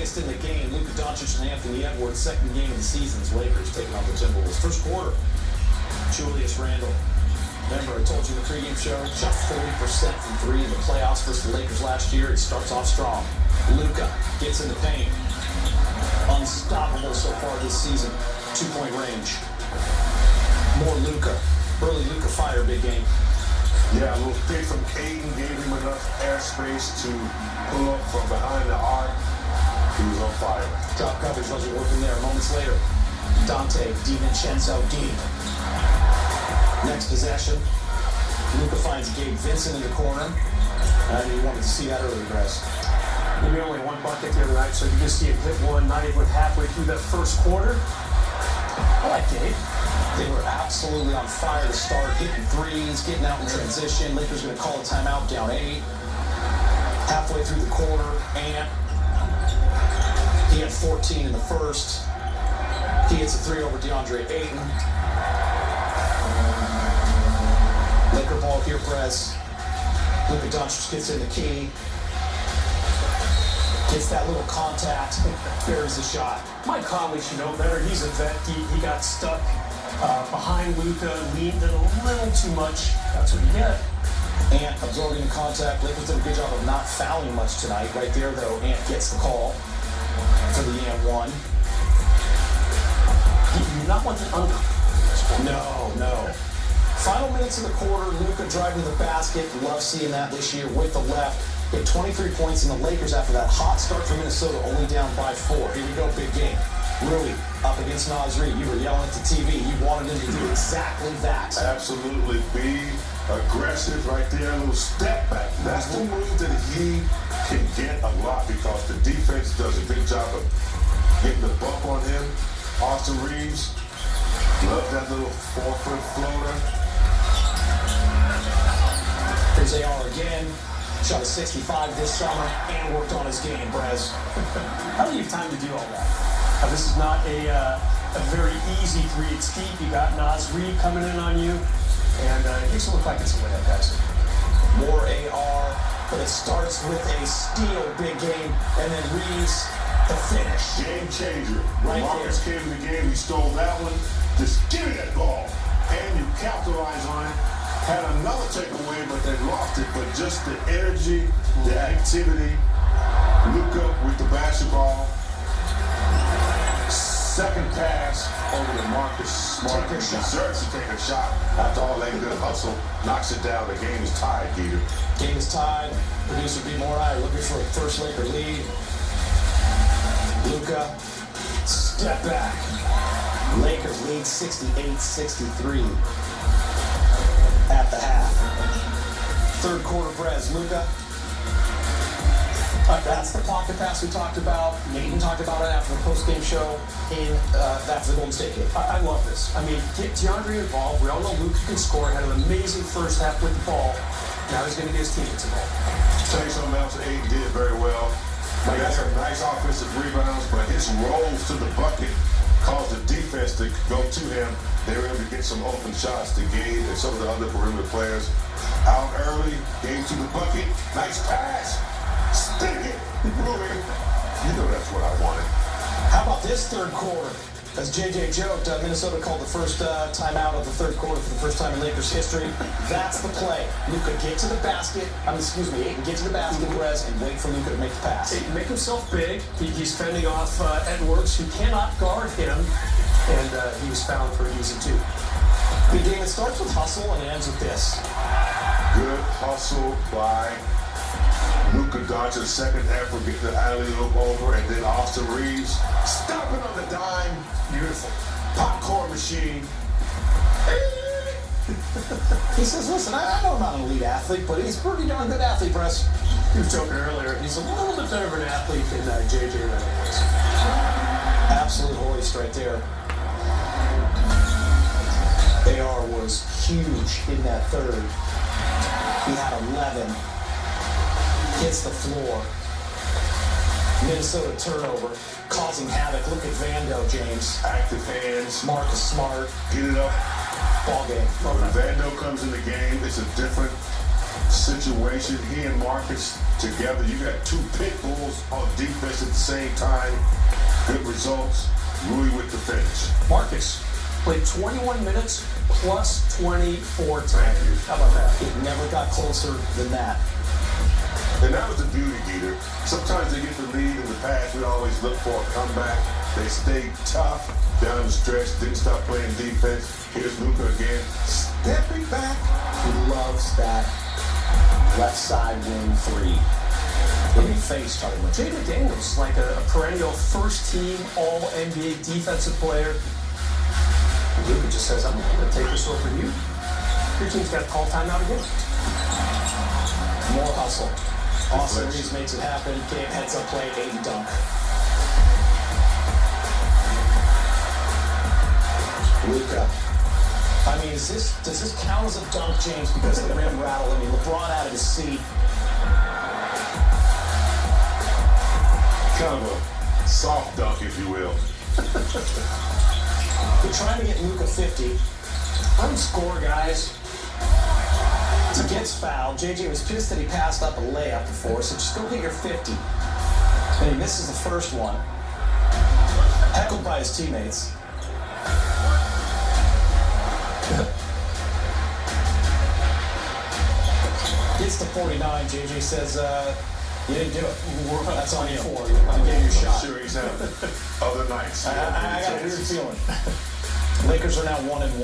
biggest in the game. Luka Doncic and Anthony Edwards, second game of the season as Lakers taking on the Timberwolves. First quarter, Julius Randle. Remember, I told you in the pregame show, shot 40% from three in the playoffs versus the Lakers last year. He starts off strong. Luka gets in the paint. Unstoppable so far this season. 2-point range. More Luka. Early Luka fire, big game. Yeah, a little pick from Aiden gave him enough airspace to pull up from behind the arc. He was on fire. Drop coverage wasn't working there. Moments later, Dante DiVincenzo deep. Next possession, Luka finds Gabe Vincent in the corner. You wanted to see that earlier, Grass. Maybe only one bucket the other night, so you just see him hit one, not even halfway through that first quarter. I like Gabe. They were absolutely on fire to start, hitting threes, getting out in transition. Lakers going to call a timeout, down 8. Halfway through the quarter, and he had 14 in the first. He hits a 3 over DeAndre Ayton. Laker ball here, press. Luka Doncic gets in the key. Gets that little contact, buries the shot. Mike Conley should know better. He's a vet. He got stuck behind Luka, leaned in a little too much. That's what you get. Ant absorbing the contact. Lakers did a good job of not fouling much tonight. Right there, though, Ant gets the call for the and one. You do not want the under. No. Final minutes of the quarter, Luka driving to the basket. Love seeing that this year with the left. Hit 23 points in the Lakers after that hot start for Minnesota, only down by 4. Here we go, big game. Rui up against Naz Reid. You were yelling at the TV. You wanted him to do exactly that. Absolutely. Be aggressive right there. A little step back. That's the move that he can get a lot because the defense does a good job of getting the bump on him. Austin Reeves, love that little 4-foot floater. Here's AR again. Shot a 65 this summer and worked on his game, Brez. How do you have time to do all that? This is not a very easy 3. It's deep. You got Naz Reid coming in on you, and it makes it look like it's a layup, guys. More AR, but it starts with a steal, big game, and then Reeves, the finish. Game changer. Right Marcus came in the game. He stole that one. Just give me that ball, and you capitalize on it. Had another takeaway, but they lost it. But just the energy, the activity, Luka with the basketball. Second pass over to Marcus Smart. He deserves to take a shot after all that good hustle. Knocks it down. The game is tied, Gator. Game is tied. Producer B. Morai looking for a first Laker lead. Luka, step back. Lakers lead 68-63 at the half. Third quarter, Brez. Luka. That's the pocket pass we talked about. Nathan talked about it after the post-game show after the Golden State game. I love this. I mean, get DeAndre involved. We all know Luka can score. Had an amazing first half with the ball. Now he's going to get his teammates involved. Tell you something else Aiden did very well. He got some nice offensive rebounds, but his rolls to the bucket caused the defense to go to him. They were able to get some open shots to Gabe and some of the other perimeter players out early. Gabe to the bucket. Nice pass. Stick it. Rui. You know that's what I wanted. How about this third quarter? As JJ joked, Minnesota called the first timeout of the third quarter for the first time in Lakers history. That's the play. Luka get to the basket. Ayton get to the basket, Perez, and wait for Luka to make the pass. Make himself big. He's fending off Edwards, who cannot guard him, and he was fouled for easy too. Big game. It starts with hustle and it ends with this. Good hustle by Luka Doncic, second effort, get the alley-oop over, and then Austin Reeves stopping on the dime. Beautiful. Popcorn machine. He says, listen, I know I'm not an elite athlete, but he's a pretty darn good athlete, Press. He was joking earlier. He's a little bit better of an athlete than JJ Redick. Absolute hoist right there. AR was huge in that third. He had 11. Hits the floor. Minnesota turnover, causing havoc. Look at Vando, James. Active hands. Marcus Smart. Get it up. Ball game. When Vando comes in the game, it's a different situation. He and Marcus together. You got two pit bulls on defense at the same time. Good results. Rui with the finish. Marcus played 21 minutes plus 24 times. Thank you. How about that? It never got closer than that. And that was the beauty, Geeter. Sometimes they get the lead in the past. We always look for a comeback. They stayed tough down the stretch, didn't stop playing defense. Here's Luka again, stepping back. He loves that left side wing three. In the face, Charlie Lynch. Jay McDaniels, like a perennial first-team All-NBA defensive player. Luka just says, I'm going to take this over you. Your team's got to call timeout again. More hustle. Austin Reeves makes it happen. Game heads up play, Aiden dunk. Luka. I mean, does this count as a dunk, James, because the rim rattled? I mean, LeBron out of his seat. Kind of a soft dunk, if you will. They're trying to get Luka 50. Let him score, guys. He gets fouled. JJ was pissed that he passed up a layup before, so just go get your 50. And he misses the first one. Heckled by his teammates. Gets to 49. JJ says, you didn't do it. That's on you. You gave your shot. I'm sure he's had other nights. I got a weird feeling. Lakers are now 1-1.